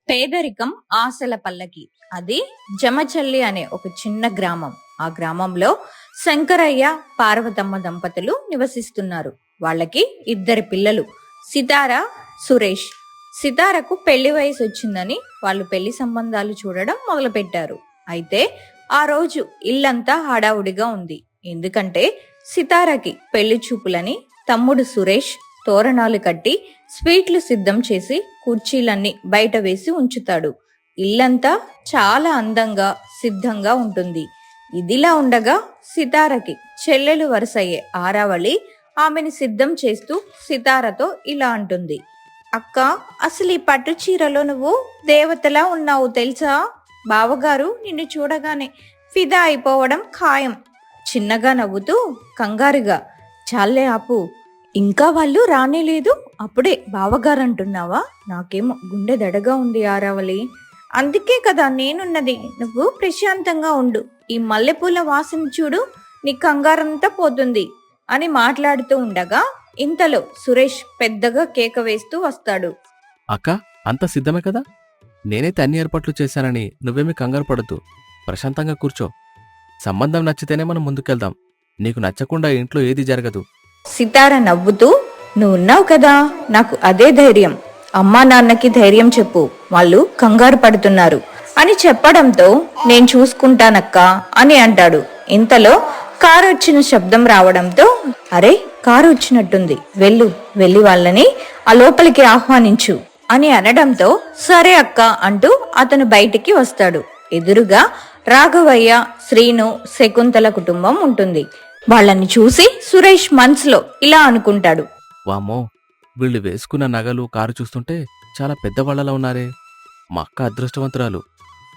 పేదరికం ఆశల పల్లకి. అది జమచల్లి అనే ఒక చిన్న గ్రామం. ఆ గ్రామంలో శంకరయ్య, పార్వతమ్మ దంపతులు నివసిస్తున్నారు. వాళ్ళకి ఇద్దరు పిల్లలు, సితార, సురేష్. సితారకు పెళ్లి వయసు వచ్చిందని వాళ్ళు పెళ్లి సంబంధాలు చూడడం మొదలుపెట్టారు. అయితే ఆ రోజు ఇల్లంతా హడావుడిగా ఉంది. ఎందుకంటే సితారకి పెళ్లి చూపులని తమ్ముడు సురేష్ తోరణాలు కట్టి స్వీట్లు సిద్ధం చేసి కుర్చీలన్నీ బయట వేసి ఉంచుతాడు. ఇల్లంతా చాలా అందంగా సిద్ధంగా ఉంటుంది. ఇదిలా ఉండగా సితారకి చెల్లెలు వరుసయ్యే ఆరావళి ఆమెని సిద్ధం చేస్తూ సితారతో ఇలా అంటుంది. అక్క, అసలు ఈ పట్టు చీరలో నువ్వు దేవతలా ఉన్నావు తెలుసా? బావగారు నిన్ను చూడగానే ఫిదా అయిపోవడం ఖాయం. చిన్నగా నవ్వుతూ కంగారుగా, చాలే ఆపు, ఇంకా వాళ్ళు రానేలేదు, అప్పుడే బావగారు అంటున్నావా? నాకేమో గుండె దడగా ఉంది ఆరావళి. అందుకే కదా నేనున్నది, నువ్వు ప్రశాంతంగా ఉండు. ఈ మల్లెపూల వాసన చూడు, నీ కంగారంతా పోతుంది అని మాట్లాడుతూ ఉండగా ఇంతలో సురేష్ పెద్దగా కేక వేస్తూ వస్తాడు. అక్క, అంతా సిద్ధమే కదా? నేనైతే అన్ని ఏర్పాట్లు చేశానని నువ్వేమీ కంగారు పడద్దు. ప్రశాంతంగా కూర్చో. సంబంధం నచ్చితేనే మనం ముందుకెళ్దాం. నీకు నచ్చకుండా ఇంట్లో ఏది జరగదు. సితార నవ్వుతూ, నువ్వున్నావు కదా, నాకు అదే ధైర్యం. అమ్మా నాన్నకి ధైర్యం చెప్పు, వాళ్ళు కంగారు పడుతున్నారు అని చెప్పడంతో నేను చూసుకుంటానక్క అని అంటాడు. ఇంతలో కారు వచ్చిన శబ్దం రావడంతో, అరే కారు వచ్చినట్టుంది, వెళ్ళి వాళ్ళని ఆ లోపలికి ఆహ్వానించు అని అనడంతో సరే అక్క అంటూ అతను బయటికి వస్తాడు. ఎదురుగా రాఘవయ్య, శ్రీను, శకుంతల కుటుంబం ఉంటుంది. వాళ్ళని చూసి సురేష్ మనసులో ఇలా అనుకుంటాడు. వామ్మో, వీళ్ళు వేసుకున్న నగలు, కారు చూస్తుంటే చాలా పెద్దవాళ్లలా ఉన్నారే. మా అక్క అదృష్టవంతురాలు,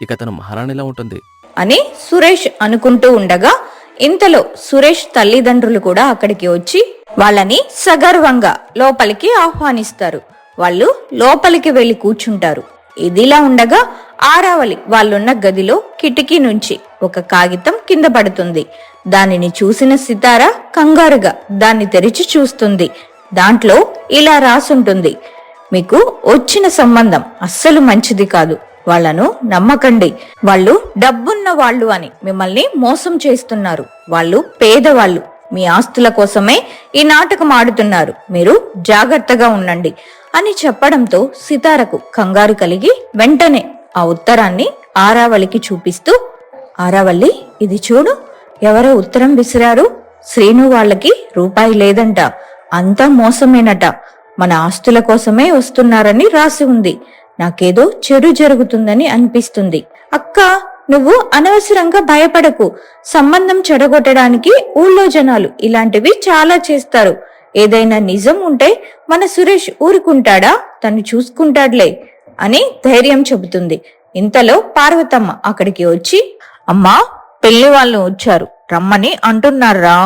ఇక తను మహారాణిలా ఉంటుంది అని సురేష్ అనుకుంటూ ఉండగా ఇంతలో సురేష్ తల్లిదండ్రులు కూడా అక్కడికి వచ్చి వాళ్ళని సగర్వంగా లోపలికి ఆహ్వానిస్తారు. వాళ్ళు లోపలికి వెళ్లి కూర్చుంటారు. ఇదిలా ఉండగా ఆరావళి వాళ్ళున్న గదిలో కిటికీ నుంచి ఒక కాగితం కింద పడుతుంది. దానిని చూసిన సితార కంగారుగా దాన్ని తెరిచి చూస్తుంది. దాంట్లో ఇలా రాసుంటుంది. మీకు వచ్చిన సంబంధం అస్సలు మంచిది కాదు. వాళ్లను నమ్మకండి. వాళ్ళు డబ్బున్న వాళ్ళు అని మిమ్మల్ని మోసం చేస్తున్నారు. వాళ్ళు పేదవాళ్ళు. మీ ఆస్తుల కోసమే ఈ నాటకం ఆడుతున్నారు. మీరు జాగ్రత్తగా ఉండండి అని చెప్పడంతో సితారకు కంగారు కలిగి వెంటనే ఆ ఉత్తరాన్ని ఆరావళికి చూపిస్తూ, ఆరావళి, ఇది చూడు, ఎవరో ఉత్తరం విసిరారు. శ్రీను వాళ్ళకి రూపాయి లేదంట, అంతా మోసమేనట, మన ఆస్తుల కోసమే వస్తున్నారని రాసి ఉంది. నాకేదో చెడు జరుగుతుందని అనిపిస్తుంది. అక్క, నువ్వు అనవసరంగా భయపడకు. సంబంధం చెడగొట్టడానికి ఊళ్ళో జనాలు ఇలాంటివి చాలా చేస్తారు. ఏదైనా నిజం ఉంటే మన సురేష్ ఊరుకుంటాడా? తను చూసుకుంటాడులే అని ధైర్యం చెబుతుంది. ఇంతలో పార్వతమ్మ అక్కడికి వచ్చి, అమ్మా, పెళ్లి వాళ్ళు వచ్చారు, రమ్మని అంటున్నారా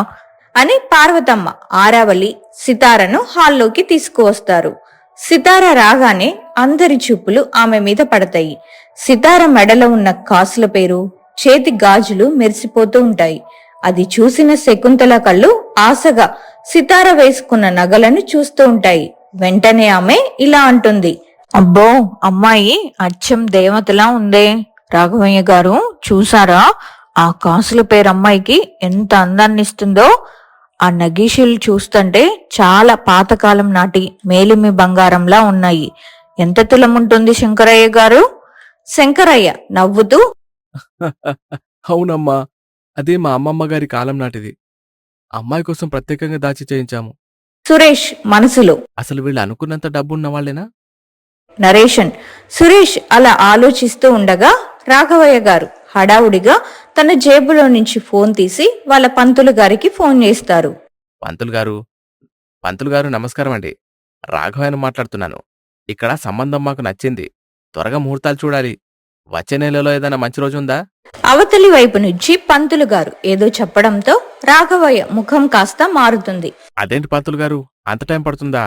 అని పార్వతమ్మ ఆరావళి, సితారను హాల్లోకి తీసుకువస్తారు. సితార రాగానే అందరి చూపులు ఆమె మీద పడతాయి. సితార మెడలో ఉన్న కాసుల పేరు, చేతి గాజులు మెరిసిపోతూ ఉంటాయి. అది చూసిన శకుంతల కళ్ళు ఆశగా సితార వేసుకున్న నగలను చూస్తూ ఉంటాయి. వెంటనే ఆమె ఇలా అంటుంది. అబ్బో, అమ్మాయి అచ్చం దేవతలా ఉందే. రాఘవయ్య గారు చూసారా? ఆ కాసుల పేరు అమ్మాయికి ఎంత అందాన్ని ఇస్తుందో. ఆ నగీషులు చూస్తుంటే చాలా పాతకాలం నాటి మేలిమి బంగారంలా ఉన్నాయి. ఎంత తులముంటుంది శంకరయ్య గారు? శంకరయ్య నవ్వుతూ, అవునమ్మా, అదే మా అమ్మమ్మ గారి కాలం నాటిది. అమ్మాయి కోసం ప్రత్యేకంగా దాచి చేయించాము. సురేష్ మనసులో, అసలు వీళ్ళు అనుకున్నంత డబ్బున్న వాళ్ళేనా? నరేషన్. సురేష్ అలా ఆలోచిస్తూ ఉండగా రాఘవయ్య గారు హడావుడిగా తన జేబులో నుంచి ఫోన్ తీసి వాళ్ళ పంతులు గారికి ఫోన్ చేస్తారు. పంతులు గారు నమస్కారం అండి. రాఘవయ్యను మాట్లాడుతున్నాను. ఇక్కడ సంబంధం మాకు నచ్చింది. త్వరగా ముహూర్తాలు చూడాలి. వచ్చే నెలలో ఏదైనా మంచి రోజు ఉందా? అవతలి వైపు నుంచి పంతులు గారు ఏదో చెప్పడంతో రాఘవయ్య ముఖం కాస్త మారుతుంది. అదేంటి పంతులు గారు, అంత టైం పడుతుందా?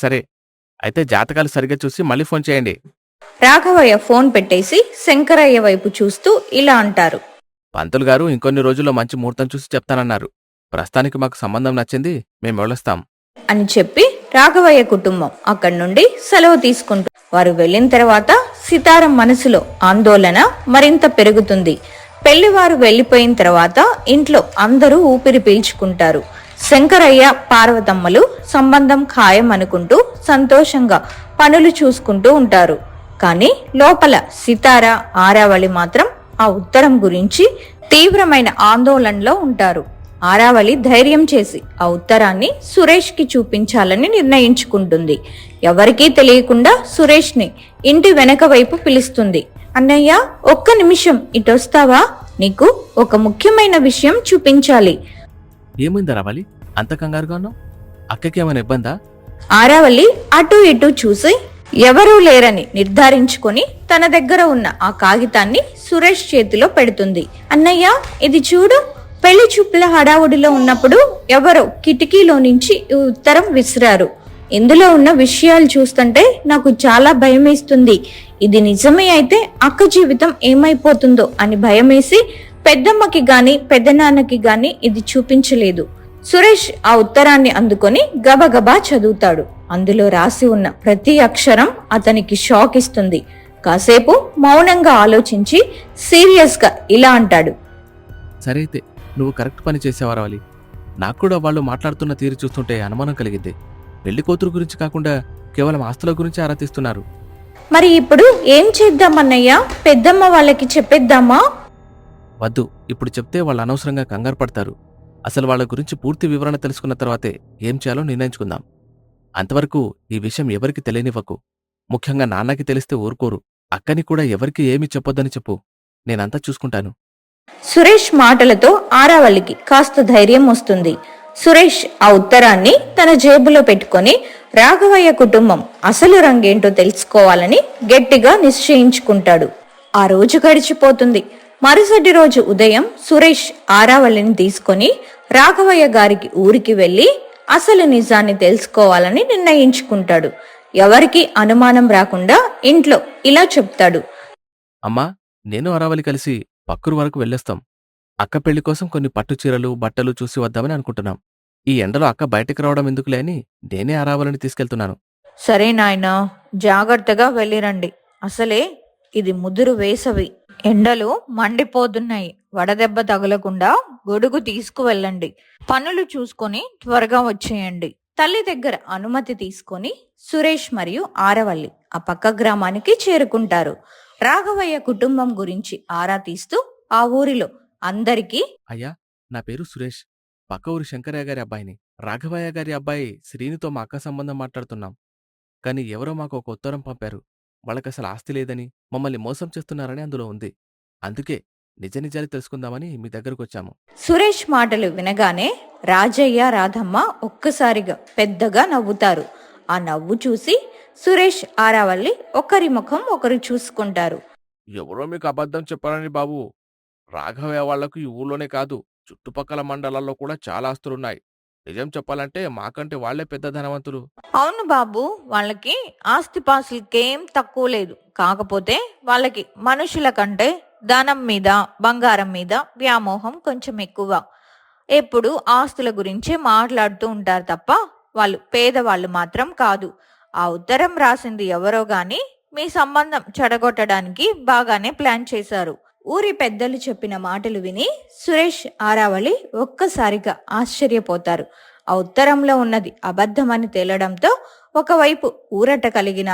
సరే, అయితే జాతకాలు సరిగ్గా చూసి మళ్ళీ ఫోన్ చేయండి. రాఘవయ్య ఫోన్ పెట్టేసి శంకరయ్య వైపు చూస్తూ ఇలా అంటారు. పంతులు గారు ఇంకొన్ని రోజుల్లో మంచి ముహూర్తం చూసి చెప్తానన్నారు. ప్రస్తుతానికి మాకు సంబంధం నచ్చింది, మేము వెళ్ళొస్తాం అని చెప్పి రాఘవయ్య కుటుంబం అక్కడి నుండి సెలవు తీసుకుంటుంది. వారు వెళ్ళిన తర్వాత సితారం మనసులో ఆందోళన మరింత పెరుగుతుంది. పెళ్లివారు వెళ్లిపోయిన తర్వాత ఇంట్లో అందరూ ఊపిరి పీల్చుకుంటారు. శంకరయ్య పార్వతమ్మలు సంబంధం ఖాయం అనుకుంటూ సంతోషంగా పనులు చూసుకుంటూ ఉంటారు. కానీ లోపల సితార, ఆరావళి మాత్రం ఆ ఉత్తరం గురించి తీవ్రమైన ఆందోళనలో ఉంటారు. ఆరావళి ధైర్యం చేసి ఆ ఉత్తరాన్ని సురేష్ కి చూపించాలని నిర్ణయించుకుంటుంది. ఎవరికీ తెలియకుండా సురేష్ ని ఇంటి వెనక వైపు పిలుస్తుంది. అన్నయ్య, ఒక్క నిమిషం ఇటొస్తావా? నీకు ఒక ముఖ్యమైన విషయం చూపించాలి. ఏమైందా రావాలి? అంత కంగారుగా ఉన్నావు? అక్కకి ఏమైనా ఇబ్బందా? ఆరావళి అటు ఇటు చూసి ఎవరూ లేరని నిర్ధారించుకొని తన దగ్గర ఉన్న ఆ కాగితాన్ని సురేష్ చేతిలో పెడుతుంది. అన్నయ్య, ఇది చూడు. పెళ్లి చూపుల హడావుడిలో ఉన్నప్పుడు ఎవరో కిటికీలో నుంచి ఈ ఉత్తరం విసిరారు. ఇందులో ఉన్న విషయాలు చూస్తుంటే నాకు చాలా భయమేస్తుంది. ఇది నిజమే అయితే అక్క జీవితం ఏమైపోతుందో అని భయమేసి పెద్దమ్మకి గాని పెద్దనాన్నకి గాని ఇది చూపించలేదు. సురేష్ ఆ ఉత్తరాన్ని అందుకొని గబగబా చదువుతాడు. అందులో రాసి ఉన్న ప్రతి అక్షరం అతనికి షాక్ ఇస్తుంది. కాసేపు మౌనంగా ఆలోచించి సీరియస్ గా ఇలా అంటాడు. సరే అయితే నువ్వు కరెక్ట్ పని చేసావా రావాలి? నాకు కూడా వాళ్ళు మాట్లాడుతున్న తీరు చూస్తుంటే అనుమానం కలిగింది. పెళ్లి కూతురు గురించి కాకుండా కేవలం ఆస్తుల గురించి ఆరా తీస్తున్నారు. మరి ఇప్పుడు ఏం చేద్దామన్నయ్యా? పెద్దమ్మ వాళ్ళకి చెప్పేద్దామా? వద్దు, ఇప్పుడు చెప్తే వాళ్ళు అనవసరంగా కంగారు పడతారు. అసలు వాళ్ళ గురించి పూర్తి వివరణ తెలుసుకున్న తర్వాతే ఏం చేయాలో నిర్ణయించుకుందాం. అంతవరకు ఈ విషయం ఎవరికి తెలియనివ్వకు. ముఖ్యంగా నాన్నకి తెలిస్తే ఊరుకోరు. అక్కని కూడా ఎవరికి ఏమీ చెప్పొద్దని చెప్పు. నేనంతా చూసుకుంటాను. సురేష్ మాటలతో ఆరావళికి కాస్త ధైర్యం వస్తుంది. సురేష్ ఆ ఉత్తరాన్ని తన జేబులో పెట్టుకొని రాఘవయ్య కుటుంబం అసలు రంగేంటో తెలుసుకోవాలని గట్టిగా నిశ్చయించుకుంటాడు. ఆ రోజు గడిచిపోతుంది. మరుసటి రోజు ఉదయం సురేష్ ఆరావళిని తీసుకొని రాఘవయ్య గారికి ఊరికి వెళ్లి అసలు నిజాన్ని తెలుసుకోవాలని నిర్ణయించుకుంటాడు. ఎవరికి అనుమానం రాకుండా ఇంట్లో ఇలా చెప్తాడు. అమ్మా, నేను అరావలి కలిసి పక్కూరు వరకు వెళ్ళొస్తాం. అక్క పెళ్లి కోసం కొన్ని పట్టు చీరలు, బట్టలు చూసి వద్దామని అనుకుంటున్నాం. ఈ ఎండలో అక్క బయటకు రావడం ఎందుకులే అని నేనే అరావలిని తీసుకెళ్తున్నాను. సరే నాయనా, జాగ్రత్తగా వెళ్ళిరండి. అసలే ఇది ముదురు వేసవి, ఎండలు మండిపోతున్నాయి. వడదెబ్బ తగలకుండా గొడుగు తీసుకువెళ్ళండి. పనులు చూసుకొని త్వరగా వచ్చేయండి. తల్లి దగ్గర అనుమతి తీసుకొని సురేష్ మరియు ఆరవల్లి ఆ పక్క గ్రామానికి చేరుకుంటారు. రాఘవయ్య కుటుంబం గురించి ఆరా తీస్తూ ఆ ఊరిలో అందరికీ, అయ్యా, నా పేరు సురేష్. పక్క ఊరి శంకరయ్య గారి అబ్బాయిని. రాఘవయ్య గారి అబ్బాయి శ్రీనితో మా అక్క సంబంధం మాట్లాడుతున్నాం. కానీ ఎవరో మాకు ఒక ఉత్తరం పంపారు. వాళ్ళకసలు ఆస్తి లేదని, మమ్మల్ని మోసం చేస్తున్నారని అందులో ఉంది. అందుకే నిజ నిజాలు తెలుసుకుందామని మీ దగ్గరకొచ్చాము. సురేష్ మాటలు వినగానే రాజయ్య, రాధమ్మ ఒక్కసారిగా పెద్దగా నవ్వుతారు. ఆ నవ్వు చూసి సురేష్, ఆరావల్లి ఒకరి ముఖం ఒకరు చూసుకుంటారు. ఎవరో మీకు అబద్ధం చెప్పారని బాబు. రాఘవయ్య వాళ్లకు ఈ ఊళ్ళోనే కాదు, చుట్టుపక్కల మండలాల్లో కూడా చాలా ఆస్తులున్నాయి. నిజం చెప్పాలంటే మాకంటే వాళ్లే పెద్ద ధనవంతులు. అవును బాబు, వాళ్ళకి ఆస్తిపాస్తులకేం తక్కువ లేదు. కాకపోతే వాళ్ళకి మనుషుల కంటే ధనం మీద, బంగారం మీద వ్యామోహం కొంచెం ఎక్కువ. ఎప్పుడు ఆస్తుల గురించే మాట్లాడుతూ ఉంటారు తప్ప వాళ్ళు పేదవాళ్ళు మాత్రం కాదు. ఆ ఉత్తరం రాసింది ఎవరో గాని మీ సంబంధం చెడగొట్టడానికి బాగానే ప్లాన్ చేశారు. ఊరి పెద్దలు చెప్పిన మాటలు విని సురేష్, ఆరావళి ఒక్కసారిగా ఆశ్చర్యపోతారు. ఆ ఉత్తరంలో ఉన్నది అబద్ధమని తేలడంతో ఒకవైపు ఊరట కలిగిన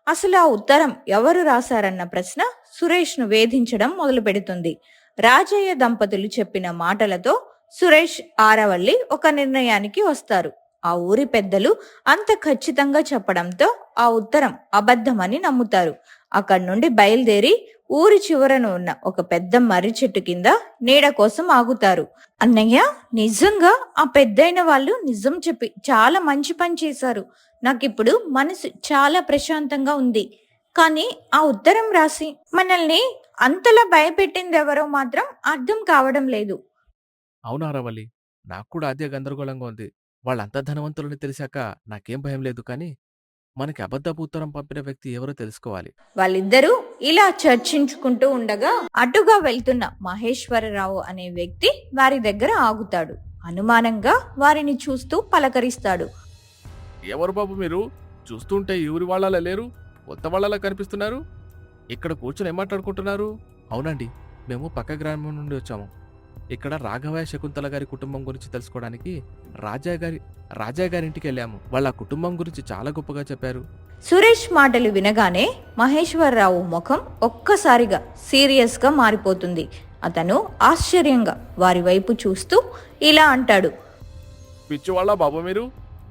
అసలు ఆ ఉత్తరం ఎవరు రాశారన్న ప్రశ్న సురేష్ ను వేధించడం మొదలు పెడుతుంది. రాజయ్య దంపతులు చెప్పిన మాటలతో సురేష్, ఆరావళి ఒక నిర్ణయానికి వస్తారు. ఆ ఊరి పెద్దలు అంత ఖచ్చితంగా చెప్పడంతో ఆ ఉత్తరం అబద్ధమని నమ్ముతారు. అక్కడి నుండి బయలుదేరి ఊరి చివరన ఉన్న ఒక పెద్ద మర్రి చెట్టు కింద నీడ కోసం ఆగుతారు. అన్నయ్య, నిజంగా ఆ పెద్దయిన వాళ్ళు నిజం చెప్పి చాలా మంచి పని చేశారు. నాకిప్పుడు మనసు చాలా ప్రశాంతంగా ఉంది. కానీ ఆ ఉత్తరం రాసి మనల్ని అంతలా భయపెట్టింది ఎవరో మాత్రం అర్థం కావడం లేదు. అవునా రావల్లి, నాకు కూడా అదే గందరగోళంగా ఉంది. వాళ్ళంత ధనవంతులని తెలిసాక నాకేం భయం లేదు. కానీ మనకి అబద్ధపు ఉత్తరం పంపిన వ్యక్తి ఎవరో తెలుసుకోవాలి. వాళ్ళిద్దరూ ఇలా చర్చించుకుంటూ ఉండగా అటుగా వెళ్తున్న మహేశ్వరరావు అనే వ్యక్తి వారి దగ్గర ఆగుతాడు. అనుమానంగా వారిని చూస్తూ పలకరిస్తాడు. ఎవరు బాబు మీరు? చూస్తుంటే ఈ ఊరి వాళ్ళలా లేరు, కొత్త వాళ్ళలా కనిపిస్తున్నారు. ఇక్కడ కూర్చొని ఏం మాట్లాడుకుంటున్నారు? అవునండి, మేము పక్క గ్రామం నుండి వచ్చాము. ఇక్కడ రాఘవయ్య శకుంతల గారి కుటుంబం గురించి తెలుసుకోవడానికి రాజయ్య గారి ఇంటికి వెళ్ళాము. వాళ్ళ కుటుంబం గురించి చాలా గొప్పగా చెప్పారు. సురేష్ మాటలు వినగానే మహేశ్వరరావు ముఖం ఒక్కసారిగా సీరియస్గా మారిపోతుంది. అతను ఆశ్చర్యంగా వారి వైపు చూస్తూ ఇలా అంటాడు. పిచ్చివాళ్ళ బాబు మీరు?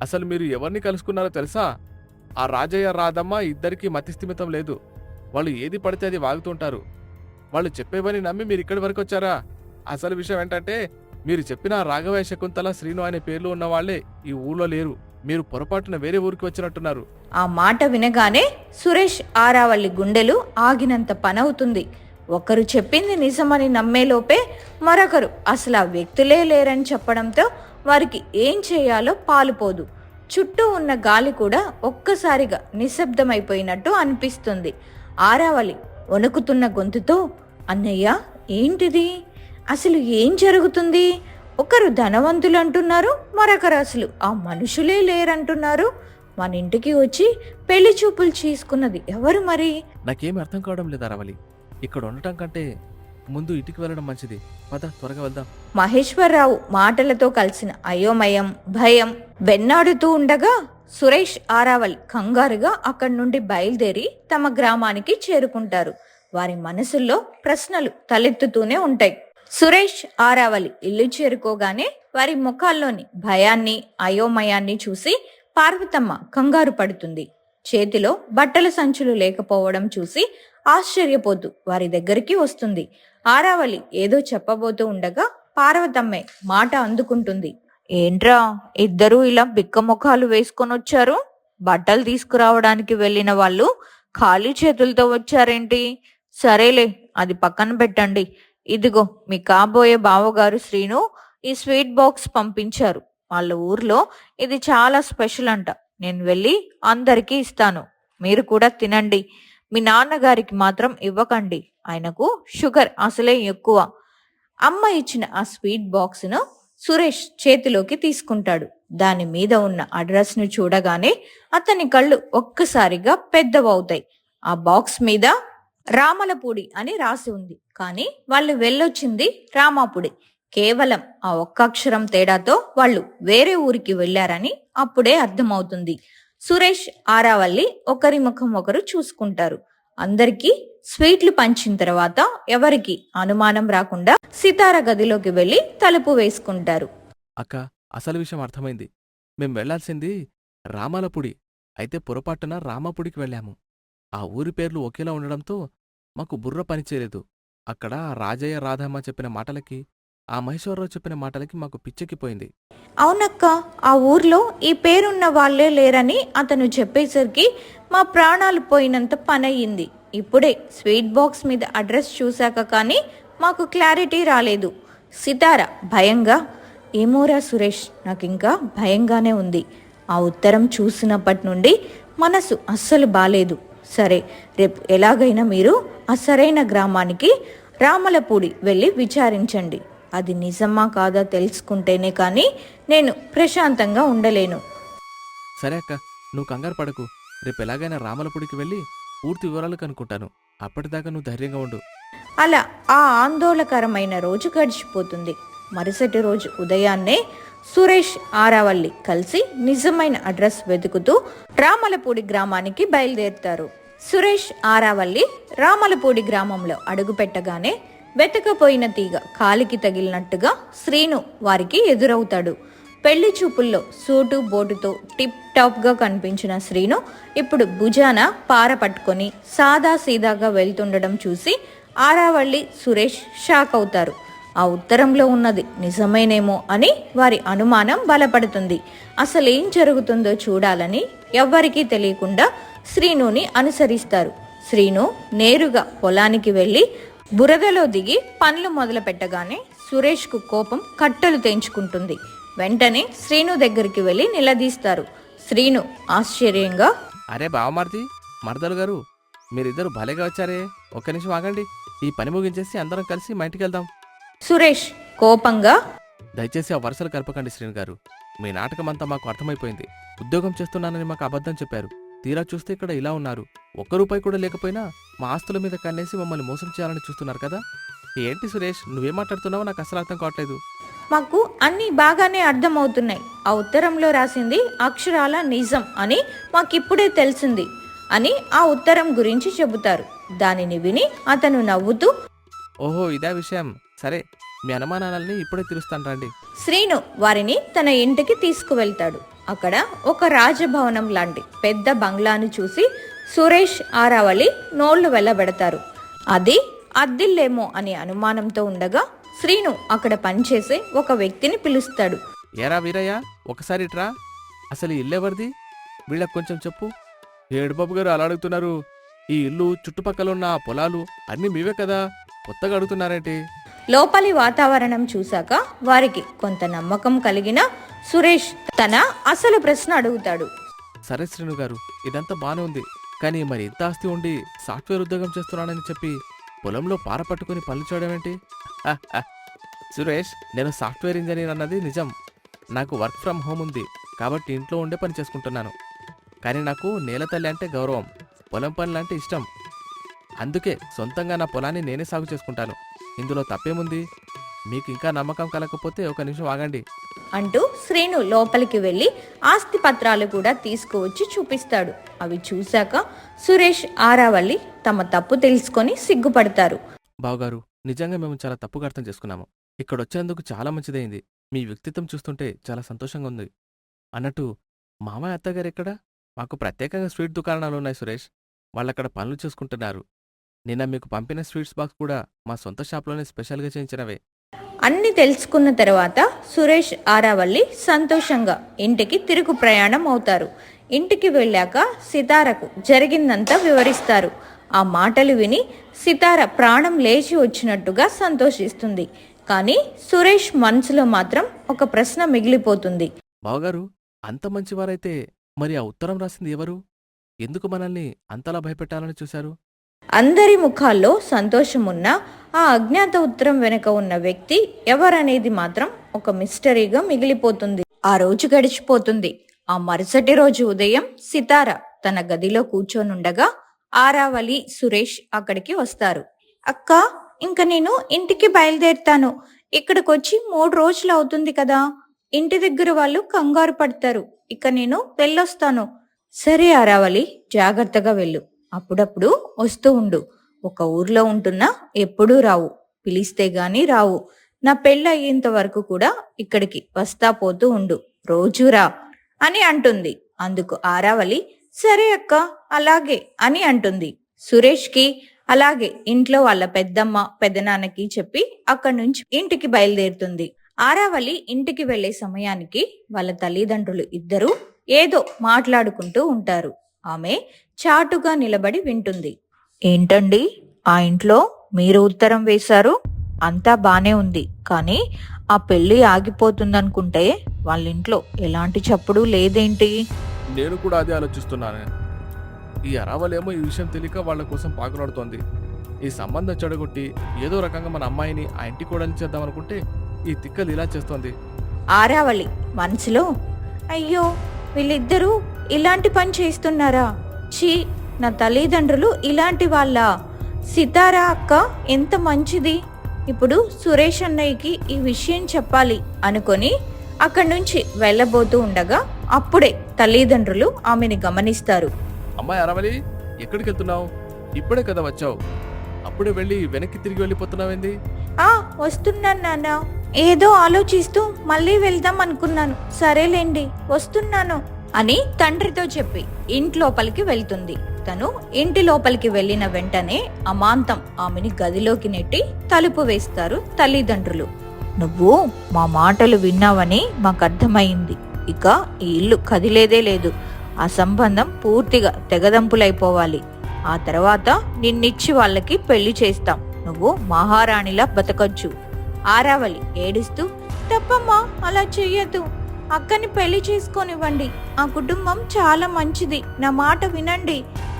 అసలు మీరు ఎవరిని కలుసుకున్నారో తెలుసా? ఆ రాజయ్య రాధమ్మ ఇద్దరికీ మతిస్థిమితం లేదు. వాళ్ళు ఏది పడితే అది వాగుతుంటారు. వాళ్ళు చెప్పేవని నమ్మి మీరు ఇక్కడి వరకు వచ్చారా? అసలు విషయం ఏంటంటే, మీరు చెప్పిన రాఘవయ్య శకుంతల శ్రీను అనే పేర్లు ఉన్న వాళ్లే ఈ ఊళ్ళో లేరు. మీరు పొరపాటున వేరే ఊరికి వచ్చినట్టున్నారు. ఆ మాట వినగానే సురేష్ ఆరావల్లి గుండెలు ఆగినంత పనవుతుంది. ఒకరు చెప్పింది నిజమని నమ్మేలోపే మరొకరు అసలు ఆ వ్యక్తులే లేరని చెప్పడంతో వారికి ఏం చేయాలో పాలుపోదు. చుట్టూ ఉన్న గాలి కూడా ఒక్కసారిగా నిశ్శబ్దమైపోయినట్టు అనిపిస్తుంది. ఆరావళి వణుకుతున్న గొంతుతో, అన్నయ్య ఏంటిది? అసలు ఏం జరుగుతుంది? ఒకరు ధనవంతులు అంటున్నారు, మరొకరు అసలు ఆ మనుషులే లేరంటున్నారు. మన ఇంటికి వచ్చి పెళ్లి చూపులు చేసుకున్నది ఎవరు మరి? నాకేం అర్థం కావడం లేదు అరవలి. ఇక్కడ ఉండటం కంటే ముందు ఇంటికి వెళ్ళడం మంచిది. పద, త్వరగా వెళ్దాం. మహేశ్వరరావు మాటలతో కలిసిన అయోమయం, భయం వెన్నాడుతూ ఉండగా సురేష్ ఆరావళి కంగారుగా అక్కడి నుండి బయలుదేరి తమ గ్రామానికి చేరుకుంటారు. వారి మనసుల్లో ప్రశ్నలు తలెత్తుతూనే ఉంటాయి. సురేష్ ఆరావళి ఇల్లు చేరుకోగానే వారి ముఖాల్లోని భయాన్ని, అయోమయాన్ని చూసి పార్వతమ్మ కంగారు పడుతుంది. చేతిలో బట్టల సంచులు లేకపోవడం చూసి ఆశ్చర్యపోతూ వారి దగ్గరికి వస్తుంది. ఆరావళి ఏదో చెప్పబోతూ ఉండగా పార్వతమ్మే మాట అందుకుంటుంది. ఏంట్రా ఇద్దరూ ఇలా బిక్క ముఖాలు వేసుకొని వచ్చారు? బట్టలు తీసుకురావడానికి వెళ్ళిన వాళ్ళు ఖాళీ చేతులతో వచ్చారేంటి? సరేలే, అది పక్కన పెట్టండి. ఇదిగో మీ కాబోయే బావగారు శ్రీను ఈ స్వీట్ బాక్స్ పంపించారు. వాళ్ళ ఊర్లో ఇది చాలా స్పెషల్ అంట. నేను వెళ్ళి అందరికీ ఇస్తాను. మీరు కూడా తినండి. మీ నాన్నగారికి మాత్రం ఇవ్వకండి, ఆయనకు షుగర్ అసలే ఎక్కువ. అమ్మ ఇచ్చిన ఆ స్వీట్ బాక్స్ను సురేష్ చేతిలోకి తీసుకుంటాడు. దాని మీద ఉన్న అడ్రస్ను చూడగానే అతని కళ్ళు ఒక్కసారిగా పెద్దవవుతాయి. ఆ బాక్స్ మీద రామలపూడి అని రాసి ఉంది, కానీ వాళ్ళు వెళ్ళొచ్చింది రామాపుడి. కేవలం ఆ ఒక్క అక్షరం తేడాతో వాళ్ళు వేరే ఊరికి వెళ్లారని అప్పుడే అర్థమవుతుంది. సురేష్ ఆరావల్లి ఒకరి ముఖం ఒకరు చూసుకుంటారు. అందరికీ స్వీట్లు పంచిన తర్వాత ఎవరికి అనుమానం రాకుండా సితార గదిలోకి వెళ్లి తలుపు వేసుకుంటారు. అక్క, అసలు విషయం అర్థమైంది. మేం వెళ్లాల్సింది రామాలపుడి, అయితే పొరపాటున రామాపుడికి వెళ్ళాము. ఆ ఊరి పేర్లు ఒకేలా ఉండడంతో మాకు బుర్ర పనిచేయలేదు. అక్కడ రాజయ్య రాధమ్మ చెప్పిన మాటలకి, ఆ మహేశ్వరరావు చెప్పిన మాటలకి మాకు పిచ్చెక్కిపోయింది. అవునక్క, ఆ ఊర్లో ఈ పేరున్న వాళ్లే లేరని అతను చెప్పేసరికి మా ప్రాణాలు పోయినంత పనయ్యింది. ఇప్పుడే స్వీట్ బాక్స్ మీద అడ్రస్ చూశాక కానీ మాకు క్లారిటీ రాలేదు. సితార భయంగా, ఏమోరా సురేష్, నాకింకా భయంగానే ఉంది. ఆ ఉత్తరం చూసినప్పటి నుండి మనసు అస్సలు బాలేదు. సరే, రేపు ఎలాగైనా మీరు ఆ సరైన గ్రామానికి రామలపూడి వెళ్ళి విచారించండి. అది నిజమా కాదా తెలుసుకుంటేనే కానీ నేను ప్రశాంతంగా ఉండలేను. సరే అక్క, నువ్వు కంగారు పడకు. రేపు ఎలాగైనా రామలపూడికి వెళ్ళి పూర్తి వివరాలు కనుక్కుంటాను. అప్పటిదాకా నువ్వు ధైర్యంగా ఉండు. అలా ఆ ఆందోళనకరమైన రోజు గడిచిపోతుంది. మరుసటి రోజు ఉదయాన్నే సురేష్ ఆరావల్లి కలిసి నిజమైన అడ్రస్ వెతుకుతూ రామలపూడి గ్రామానికి బయలుదేరుతారు. సురేష్ ఆరావల్లి రామలపూడి గ్రామంలో అడుగుపెట్టగానే వెతకపోయిన తీగ కాలికి తగిలినట్టుగా శ్రీను వారికి ఎదురవుతాడు. పెళ్లి చూపుల్లో సూటు బోటుతో టిప్ టాప్ గా కనిపించిన శ్రీను ఇప్పుడు భుజాన పార పట్టుకొని సాదా సీదాగా వెళ్తుండడం చూసి ఆరావల్లి, సురేష్ షాక్ అవుతారు. ఆ ఉత్తరంలో ఉన్నది నిజమేనేమో అని వారి అనుమానం బలపడుతుంది. అసలేం జరుగుతుందో చూడాలని ఎవ్వరికీ తెలియకుండా శ్రీనుని అనుసరిస్తారు. శ్రీను నేరుగా పొలానికి వెళ్లి బురదలో దిగి పనులు మొదలు పెట్టగానే సురేష్కు కోపం కట్టలు తెంచుకుంటుంది. వెంటనే శ్రీను దగ్గరికి వెళ్లి నిలదీస్తారు. శ్రీను ఆశ్చర్యంగా, అరే బావమార్తి, మరదలు గారు, మీరిద్దరు భలేగా వచ్చారే. ఒక్క నిమిషం ఆగండి, ఈ పని ముగించేసి అందరం కలిసి మా ఇంటికి వెళ్దాం. సురేష్ కోపంగా, దయచేసి ఆ వరుసలు కలపకండి శ్రీను గారు. మీ నాటకమంతా మాకు అర్థమైపోయింది. ఉద్యోగం చేస్తున్నానని మాకు అబద్ధం చెప్పారు. తీరా చూస్తే ఇక్కడ ఇలా ఉన్నారు. ఒక్క రూపాయి కూడా లేకపోయినా మా ఆస్తుల మీద కన్నేసి మమ్మల్ని మోసం చేయాలని చూస్తున్నారు కదా. ఏంటి సురేష్, నువ్వేం మాట్లాడుతున్నావో నాకు అసలు అర్థం కావట్లేదు. మాకు అన్నీ బాగానే అర్థమవుతున్నాయి. ఆ ఉత్తరంలో రాసింది అక్షరాల నిజం అని మాకిప్పుడే తెలిసింది అని ఆ ఉత్తరం గురించి చెబుతారు. దానిని విని అతను నవ్వుతూ, ఓహో ఇదే విషయం, సరే మీ అనుమానాలని ఇప్పుడే తీరుస్తాను రండి. శ్రీను వారిని తన ఇంటికి తీసుకువెళ్తాడు. అక్కడ ఒక రాజభవనం లాంటి పెద్ద బంగ్లాను చూసి సురేష్, ఆరావళి నోళ్లు వెళ్ళబెడతారు. అది అద్దిల్లేమో అని అనుమానంతో ఉండగా శ్రీను అక్కడ పనిచేసే ఒక వ్యక్తిని పిలుస్తాడు. ఏరా వీరయ్య, ఒకసారి ఇట్రా. అసలు ఈ ఇల్లెవరిది? వీళ్ళకి కొంచెం చెప్పు. ఏడుబాబు గారు అలా అడుగుతున్నారు? ఈ ఇల్లు, చుట్టుపక్కల ఉన్న ఆ పొలాలు అన్నీ మీవే కదా, కొత్తగా అడుగుతున్నారేంటి? లోపలి వాతావరణం చూశాక వారికి కొంత నమ్మకం కలిగిన సురేష్ తన అసలు ప్రశ్న అడుగుతాడు. సరే శ్రీను గారు, ఇదంతా బానే ఉంది, కానీ మరి ఇంత ఆస్తి ఉండి సాఫ్ట్వేర్ ఉద్యోగం చేస్తున్నానని చెప్పి పొలంలో పార పట్టుకుని పనులు చేయడం ఏంటి? సురేష్, నేను సాఫ్ట్వేర్ ఇంజనీర్ అన్నది నిజం. నాకు వర్క్ ఫ్రమ్ హోమ్ ఉంది కాబట్టి ఇంట్లో ఉండే పని చేసుకుంటున్నాను. కానీ నాకు నేల తల్లి అంటే గౌరవం, పొలం పనులంటే ఇష్టం. అందుకే సొంతంగా నా పొలాన్ని నేనే సాగు చేసుకుంటాను. ఇందులో తప్పేముంది? మీకు ఇంకా నమ్మకం కలగకపోతే ఒక నిమిషం ఆగండి అంటూ శ్రీను లోపలికి వెళ్లి ఆస్తి పత్రాలు కూడా తీసుకువచ్చి చూపిస్తాడు. అవి చూశాక సురేష్, ఆరావళి తమ తప్పు తెలుసుకొని సిగ్గుపడతారు. బావగారు, నిజంగా మేము చాలా తప్పుగా అర్థం చేసుకున్నాము. ఇక్కడ వచ్చేందుకు చాలా మంచిదైంది. మీ వ్యక్తిత్వం చూస్తుంటే చాలా సంతోషంగా ఉంది. అన్నట్టు మామయ్య అత్తగారు ఎక్కడ? మాకు ప్రత్యేకంగా స్వీట్ దుకాణాలు ఉన్నాయి సురేష్, వాళ్ళక్కడ పనులు చేసుకుంటున్నారు. నిన్న మీకు పంపిన స్వీట్స్ బాక్స్ కూడా మా సొంత షాప్లోనే స్పెషల్గా చేయించినవే. అన్ని తెలుసుకున్న తర్వాత సురేష్, ఆరావళి సంతోషంగా ఇంటికి తిరుగు ప్రయాణం అవుతారు. ఇంటికి వెళ్ళాక సితారకు జరిగిందంతా వివరిస్తారు. ఆ మాటలు విని సితార ప్రాణం లేచి వచ్చినట్టుగా సంతోషిస్తుంది. కానీ సురేష్ మనసులో మాత్రం ఒక ప్రశ్న మిగిలిపోతుంది. బావగారు, అంత మంచివారైతే మరి ఆ ఉత్తరం రాసింది ఎవరు? ఎందుకు మనల్ని అంతలా భయపెట్టాలని చూశారు? అందరి ముఖాల్లో సంతోషమున్నా ఆ అజ్ఞాత ఉత్తరం వెనుక ఉన్న వ్యక్తి ఎవరనేది మాత్రం ఒక మిస్టరీగా మిగిలిపోతుంది. ఆ రోజు గడిచిపోతుంది. ఆ మరుసటి రోజు ఉదయం సితార తన గదిలో కూర్చోనుండగా ఆరావళి, సురేష్ అక్కడికి వస్తారు. అక్క, ఇంక నేను ఇంటికి బయలుదేరుతాను. ఇక్కడికొచ్చి 3 రోజులు అవుతుంది కదా. ఇంటి దగ్గర వాళ్ళు కంగారు పడతారు. ఇక నేను వెళ్ళొస్తాను. సరే ఆరావళి, జాగ్రత్తగా వెళ్ళు. అప్పుడప్పుడు వస్తూ ఉండు. ఒక ఊర్లో ఉంటున్నా ఎప్పుడూ రావు, పిలిస్తే గాని రావు. నా పెళ్ళయ్యేంత వరకు కూడా ఇక్కడికి వస్తా పోతూ ఉండు, రోజూ రా అని అంటుంది. అందుకు ఆరావళి సరే అక్క, అలాగే అని అంటుంది. సురేష్కి అలాగే ఇంట్లో వాళ్ళ పెద్దమ్మ, పెద్దనాన్నకి చెప్పి అక్కడి నుంచి ఇంటికి బయలుదేరుతుంది. ఆరావళి ఇంటికి వెళ్లే సమయానికి వాళ్ళ తల్లిదండ్రులు ఇద్దరూ ఏదో మాట్లాడుకుంటూ ఉంటారు. ఆమె చాటుగా నిలబడి వింటుంది. ఏంటండి, ఆ ఇంట్లో మీరు ఉత్తరం వేశారు? అంతా బానే ఉంది, కానీ ఆ పెళ్లి ఆగిపోతుందనుకుంటే వాళ్ళ ఇంట్లో ఎలాంటి చప్పుడు లేదేంటి? నేను కూడా అదే ఆలోచిస్తున్నాను. ఈ అరావలేమో ఈ విషయం తెలియక వాళ్ళ కోసం పాకులాడుతోంది. ఈ సంబంధం చెడగొట్టి ఏదో రకంగా మన అమ్మాయిని ఆ ఇంటి కోడలు చేద్దామనుకుంటే ఈ తిక్కలు ఇలా చేస్తోంది. ఆరావళి మనసులో, అయ్యో వీళ్ళిద్దరూ ఇలాంటి పని చేస్తున్నారా? ఛీ, నా తల్లిదండ్రులు ఇలాంటి వాళ్ళ. సితారా అక్క ఎంత మంచిది. ఇప్పుడు సురేష్ అన్నయ్యకి ఈ విషయం చెప్పాలి అనుకొని అక్కడి నుంచి వెళ్ళబోతూ ఉండగా అప్పుడే తల్లిదండ్రులు ఆమెని గమనిస్తారు. అమ్మాయి అరావలి, ఎక్కడికి వెళ్తున్నావు? ఇప్పుడే కదా వచ్చావు, అప్పుడే వెళ్ళి వెనక్కి తిరిగి వెళ్ళిపోతున్నావేంది? వస్తున్నాను నాన్న. ఏదో ఆలోచిస్తూ మళ్ళీ వెళ్దాం అనుకున్నాను. సరేలేండి, వస్తున్నాను అని తండ్రితో చెప్పి ఇంట్లోపలికి వెళ్తుంది. తను ఇంటి లోపలికి వెళ్లిన వెంటనే అమాంతం ఆమెని గదిలోకి నెట్టి తలుపు వేస్తారు తల్లిదండ్రులు. నువ్వు మా మాటలు విన్నావని మాకు అర్థమైంది. ఇక ఈ ఇల్లు కదిలేదే లేదు. ఆ సంబంధం పూర్తిగా తెగదంపులైపోవాలి. ఆ తర్వాత నిన్నిచ్చి వాళ్ళకి పెళ్లి చేస్తాం. నువ్వు మహారాణిలా బతకొచ్చు. ఆరావళి ఏడుస్తూ, తప్పమ్మా, అలా చెయ్యదు. అక్కని పెళ్లి చేసుకోనివ్వండి. ఆ కుటుంబం చాలా మంచిది. నా మాట వినండి.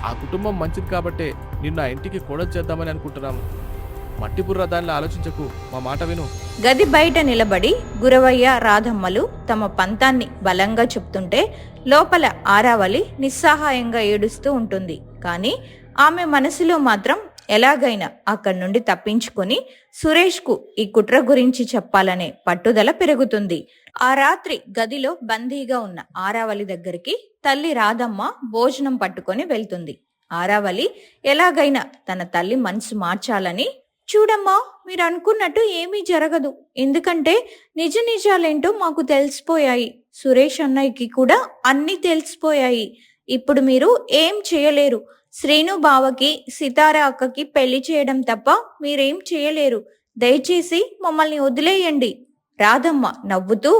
ఆ కుటుంబం మంచిది కాబట్టే నిన్ను ఆ ఇంటికి కోడలు చేద్దామని అనుకుంటున్నాము. మట్టి బుర్ర దానిలో ఆలోచించకు, మా మాట విను. గది బయట నిలబడి గురవయ్య రాధమ్మలు తమ పంతాన్ని బలంగా చెప్తుంటే లోపల ఆరావళి నిస్సహాయంగా ఏడుస్తూ ఉంటుంది. కానీ ఆమె మనసులో మాత్రం ఎలాగైనా అక్కడి నుండి తప్పించుకొని సురేష్కు ఈ కుట్ర గురించి చెప్పాలనే పట్టుదల పెరుగుతుంది. ఆ రాత్రి గదిలో బందీగా ఉన్న ఆరావళి దగ్గరికి తల్లి రాధమ్మ భోజనం పట్టుకొని వెళ్తుంది. ఆరావళి ఎలాగైనా తన తల్లి మనసు మార్చాలని, చూడమ్మా, మీరు అనుకున్నట్టు ఏమీ జరగదు, ఎందుకంటే నిజ నిజాలేంటో మాకు తెలిసిపోయాయి, సురేష్ అన్నయ్యకి కూడా అన్నీ తెలిసిపోయాయి. ఇప్పుడు మీరు ఏం చేయలేరు. శ్రీను బావకి సితార అక్కకి పెళ్లి చేయడం తప్ప మీరేం చేయలేరు. దయచేసి మమ్మల్ని వదిలేయండి. రాధమ్మ నవ్వుతూ,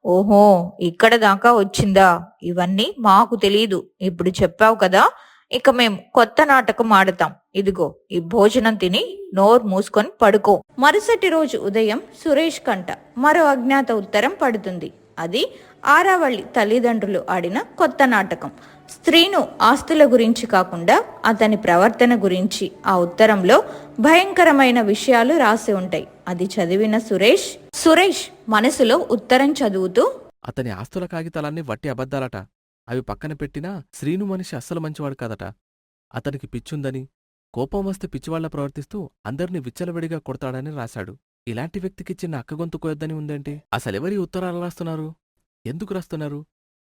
ఓహో, ఇక్కడ దాకా వచ్చిందా? ఇవన్నీ మాకు తెలీదు. ఇప్పుడు చెప్పావు కదా, ఇక మేము కొత్త నాటకం ఆడతాం. ఇదిగో ఈ భోజనం తిని నోరు మూసుకొని పడుకో. మరుసటి రోజు ఉదయం సురేష్ కంట మరో అజ్ఞాత ఉత్తరం పడుతుంది. అది ఆరావళి తల్లిదండ్రులు ఆడిన కొత్త నాటకం. స్త్రీను ఆస్తుల గురించి కాకుండా అతని ప్రవర్తన గురించి ఆ ఉత్తరంలో భయంకరమైన విషయాలు రాసి ఉంటాయి. అది చదివిన సురేష్ మనసులో ఉత్తరం చదువుతూ, అతని ఆస్తుల కాగితాలన్నీ వట్టి అబద్ధాలట. అవి పక్కన పెట్టినా శ్రీను మనిషి అస్సలు మంచివాడు కాదట. అతనికి పిచ్చుందని, కోపం వస్తే పిచ్చివాళ్లా ప్రవర్తిస్తూ అందర్నీ విచ్చలవిడిగా కొడతాడని రాశాడు. ఇలాంటి వ్యక్తికి చిన్న అక్కగొంతు కోయొద్దని ఉందేంటి? అసలెవరి ఉత్తరాలు రాస్తున్నారు? ఎందుకు రాస్తున్నారు?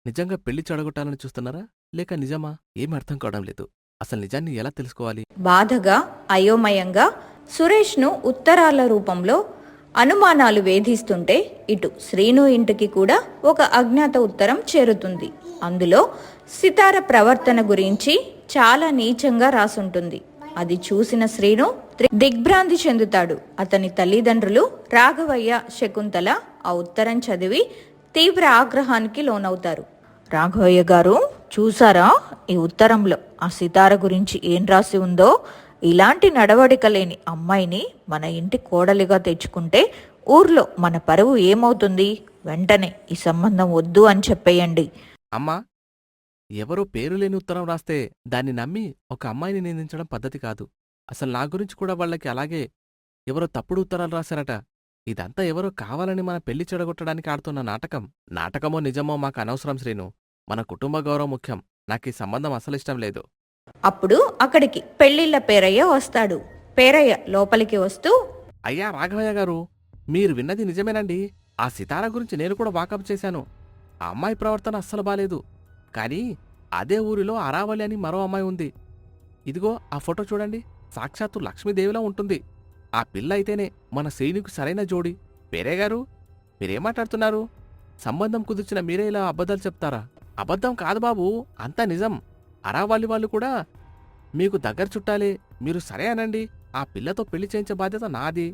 నిజంగా పెళ్లి చెడగొట్టాలని చూస్తున్నారా, లేక నిజమా? ఏం అర్థం కావడం లేదు. అసలు నిజాన్ని ఎలా తెలుసుకోవాలి? బాధగా అయోమయంగా సురేష్ను ఉత్తరాల రూపంలో అనుమానాలు వేధిస్తుంటే ఇటు శ్రీను ఇంటికి కూడా ఒక అజ్ఞాత ఉత్తరం చేరుతుంది. అందులో సితార ప్రవర్తన గురించి చాలా నీచంగా రాసుంటుంది. అది చూసిన శ్రీను దిగ్భ్రాంతి చెందుతాడు. అతని తల్లిదండ్రులు రాఘవయ్య, శకుంతల ఆ ఉత్తరం చదివి తీవ్ర ఆగ్రహానికి లోనవుతారు. రాఘవయ్య గారు, చూసారా ఈ ఉత్తరంలో ఆ సితార గురించి ఏం రాసి ఉందో? ఇలాంటి నడవడిక లేని అమ్మాయిని మన ఇంటి కోడలిగా తెచ్చుకుంటే ఊర్లో మన పరువు ఏమవుతుంది? వెంటనే ఈ సంబంధం వద్దు అని చెప్పేయండి. అమ్మా, ఎవరో పేరులేని ఉత్తరం రాస్తే దాన్ని నమ్మి ఒక అమ్మాయిని నిందించడం పద్ధతి కాదు. అసలు నా గురించి కూడా వాళ్ళకి అలాగే ఎవరో తప్పుడు ఉత్తరాలు రాశారట. ఇదంతా ఎవరో కావాలని మన పెళ్లి చెడగొట్టడానికి ఆడుతున్న నాటకం. నాటకమో నిజమో మాకు అనవసరం శ్రీను. మన కుటుంబ గౌరవం ముఖ్యం. నాకీ సంబంధం అసలిష్టం లేదు. అప్పుడు అక్కడికి పెళ్లిళ్ల పేరయ్య వస్తాడు. పేరయ్య లోపలికి వస్తూ, అయ్యా రాఘవయ్య గారు, మీరు విన్నది నిజమేనండి. ఆ సితార గురించి నేను కూడా వాకప్ చేశాను. ఆ అమ్మాయి ప్రవర్తన అస్సలు బాలేదు. కానీ అదే ఊరిలో అరావళి అని మరో అమ్మాయి ఉంది. ఇదిగో ఆ ఫోటో చూడండి, సాక్షాత్తు లక్ష్మీదేవిలా ఉంటుంది. ఆ పిల్ల అయితేనే మన శ్రీనుకు సరైన జోడి. పేరయ్య గారు, మీరేం మాట్లాడుతున్నారు? సంబంధం కుదిర్చిన మీరే ఇలా అబద్ధాలు చెప్తారా? అబద్ధం కాదు బాబు, అంతా నిజం. అరావళి వాళ్ళు కూడా మీకు దగ్గర చుట్టాలే. మీరు సరే అనండి. ఆ పిల్లతో పెళ్లి చేయించే బాధ్యత నాది.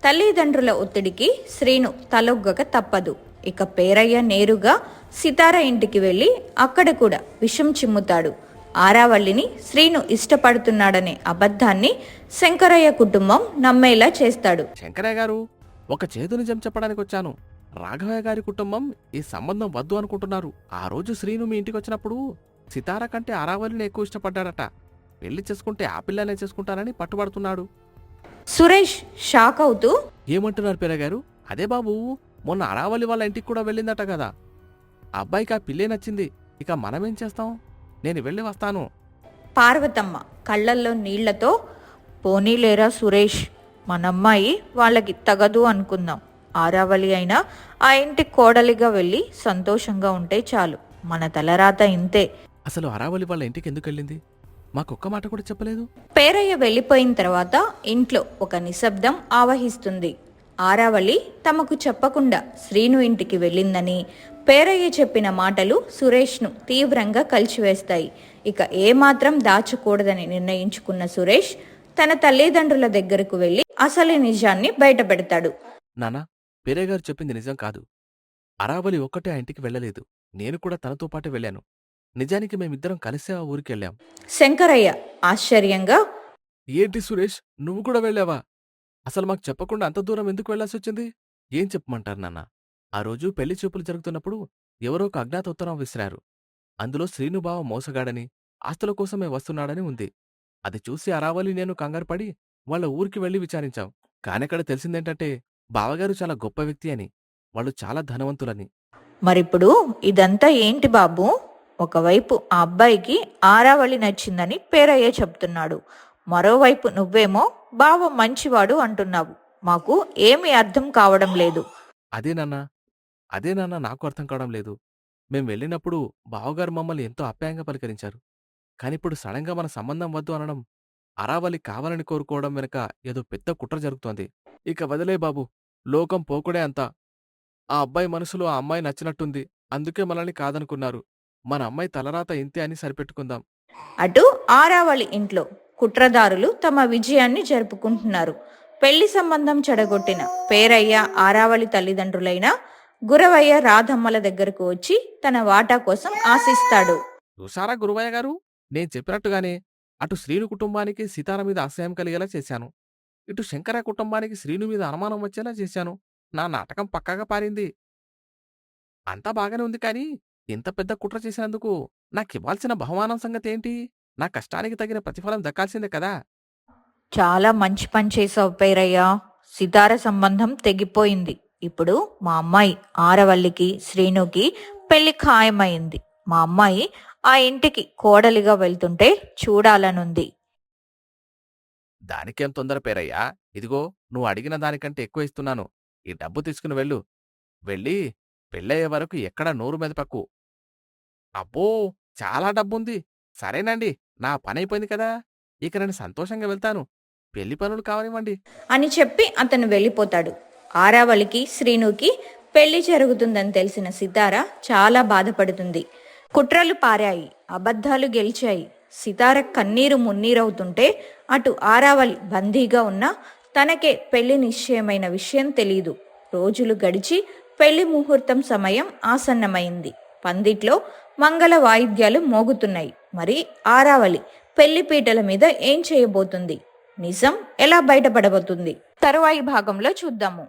తల్లిదండ్రుల ఒత్తిడికి శ్రీను తలొగ్గక తప్పదు. ఇక పేరయ్య నేరుగా సితార ఇంటికి వెళ్లి అక్కడ కూడా విషం చిమ్ముతాడు. ఆరావళిని శ్రీను ఇష్టపడుతున్నాడనే అబద్ధాన్ని శంకరయ్య కుటుంబం నమ్మేలా చేస్తాడు. శంకరయ్య గారు, ఒక చేదు నిజం చెప్పడానికి వచ్చాను. రాఘవయ్య గారి కుటుంబం ఈ సంబంధం వద్దు అనుకుంటున్నారు. ఆ రోజు శ్రీను మీ ఇంటికి వచ్చినప్పుడు సితార కంటే అరావళిని ఎక్కువ ఇష్టపడ్డాడట. పెళ్లి చేసుకుంటే ఆ పిల్లనే చేసుకుంటానని పట్టుబడుతున్నాడు. సురేష్ షాక్ అవుతూ, ఏమంటున్నారు పేరయ్య గారు? అదే బాబు, మొన్న అరావళి వాళ్ళ ఇంటికి కూడా వెళ్ళిందట కదా. ఆ అబ్బాయికి ఆ పిల్లే నచ్చింది. ఇక మనమేం చేస్తాం? నేను వెళ్ళి వస్తాను. పార్వతమ్మ కళ్ళల్లో నీళ్లతో, పోనీలేరా సురేష్, మనమ్మాయి వాళ్ళకి తగదు అనుకుందాం. ఆరావళి అయినా ఆ ఇంటి కోడలిగా వెళ్ళి సంతోషంగా ఉంటే చాలు. మన తలరాత ఇంతే. అసలు అరావళి వాళ్ళ ఇంటికి ఎందుకు వెళ్ళింది? మాకొక్క మాట కూడా చెప్పలేదు. పేరయ్య వెళ్ళిపోయిన తర్వాత ఇంట్లో ఒక నిశ్శబ్దం ఆవహిస్తుంది. ఆరావళి తమకు చెప్పకుండా శ్రీను ఇంటికి వెళ్ళిందని పేరయ్య చెప్పిన మాటలు సురేష్ను తీవ్రంగా కలిచివేస్తాయి. ఇక ఏమాత్రం దాచకూడదని నిర్ణయించుకున్న సురేష్ తన తల్లిదండ్రుల దగ్గరకు వెళ్లి అసలు నిజాన్ని బయటపెడతాడు. నానా, పేరయ్య గారు చెప్పింది నిజం కాదు. అరావళి ఒక్కటే ఆ ఇంటికి వెళ్ళలేదు. నేను కూడా తనతో పాటే వెళ్ళాను. నిజానికి మేమిద్దరం కలిసే ఆ ఊరికెళ్ళాం. శంకరయ్య ఆశ్చర్యంగా, ఏంటి సురేష్, నువ్వు కూడా వెళ్ళావా? అసలు మాకు చెప్పకుండా అంత దూరం ఎందుకు వెళ్లాల్సి వచ్చింది? ఏం చెప్పమంటారు నాన్న? ఆ రోజు పెళ్లి చూపులు జరుగుతున్నప్పుడు ఎవరో ఒక అజ్ఞాత ఉత్తరం విసిరారు. అందులో శ్రీనుబావ మోసగాడని, ఆస్తుల కోసమే వస్తున్నాడని ఉంది. అది చూసి అరావళి నేను కంగారుపడి వాళ్ళ ఊరికి వెళ్లి విచారించాం. కానక్కడ తెలిసిందేంటంటే బావగారు చాలా గొప్ప వ్యక్తి అని, వాళ్ళు చాలా ధనవంతులని. మరిప్పుడు ఇదంతా ఏంటి బాబు? ఒకవైపు ఆ అబ్బాయికి ఆరావళి నచ్చిందని పేరయ్య చెప్తున్నాడు. మరోవైపు నువ్వేమో బావ మంచివాడు అంటున్నావు. మాకు ఏమీ అర్థం కావడం లేదు. అదే నాన్నా, అదే నాన్నా నాకు అర్థం కావడం లేదు. మేం వెళ్ళినప్పుడు బావగారు మమ్మల్ని ఎంతో ఆప్యాయంగా పలకరించారు. కానిప్పుడు సడన్గా మన సంబంధం వద్దు అనడం, అరావళి కావాలని కోరుకోవడం వెనుక ఏదో పెద్ద కుట్ర జరుగుతోంది. ఇక వదిలే బాబు, లోకం పోకుడే అంతా. ఆ అబ్బాయి మనసులో ఆ అమ్మాయి నచ్చినట్టుంది. అందుకే మనల్ని కాదనుకున్నారు. మన అమ్మాయి తలరాత ఇంతే అని సరిపెట్టుకుందాం. అటు ఆరావళి ఇంట్లో కుట్రదారులు తమ విజయాన్ని జరుపుకుంటున్నారు. పెళ్లి సంబంధం చెడగొట్టిన పేరయ్య ఆరావళి తల్లిదండ్రులైన గురవయ్య రాధమ్మల దగ్గరకు వచ్చి తన వాటా కోసం ఆశిస్తాడు. చూసారా గురువయ్య గారు, నేను చెప్పినట్టుగానే అటు శ్రీను కుటుంబానికి సీతార మీద ఆశయం కలిగేలా చేశాను. ఇటు శంకర కుటుంబానికి శ్రీను మీద అనుమానం వచ్చేలా చేశాను. నా నాటకం పక్కాగా పారింది. అంతా బాగానే ఉంది కానీ, ఇంత పెద్ద కుట్ర చేసినందుకు నాకివ్వాల్సిన బహుమానం సంగతేంటి? నా కష్టానికి తగిన ప్రతిఫలం దక్కాల్సిందే కదా! చాలా మంచి పని చేసావు పేరయ్య. సితార సంబంధం తెగిపోయింది. ఇప్పుడు మా అమ్మాయి ఆరవల్లికి శ్రీనుకి పెళ్లి ఖాయమైంది. మా అమ్మాయి ఆ ఇంటికి కోడలిగా వెళ్తుంటే చూడాలనుంది. దానికేం తొందర పేరయ్యా? ఇదిగో నువ్వు అడిగిన దానికంటే ఎక్కువ ఇస్తున్నాను. ఈ డబ్బు తీసుకుని వెళ్ళు. వెళ్ళి పెళ్ళయ్యే వరకు ఎక్కడా నోరు మెదపకు. అబ్బో! చాలా డబ్బుంది. సరేనండి, నా పనైపోయింది కదా! ఇక నేను సంతోషంగా వెళ్తాను. పెళ్లి పనులు కావనివ్వండి. అని చెప్పి అతను వెళ్ళిపోతాడు. ఆరావళికి శ్రీనుకి పెళ్లి జరుగుతుందని తెలిసిన సితార చాలా బాధపడుతుంది. కుట్రలు పారాయి, అబద్ధాలు గెలిచాయి. సితార కన్నీరు మున్నీరవుతుంటే అటు ఆరావళి బందీగా ఉన్న తనకే పెళ్లి నిశ్చయమైన విషయం తెలీదు. రోజులు గడిచి పెళ్లి ముహూర్తం సమయం ఆసన్నమైంది. పందిట్లో మంగళ వాయిద్యాలు మోగుతున్నాయి. మరి ఆరావళి పెళ్లి పీటల మీద ఏం చేయబోతుంది? నిజం ఎలా బయటపడబోతుంది? తరువాయి భాగంలో చూద్దాము.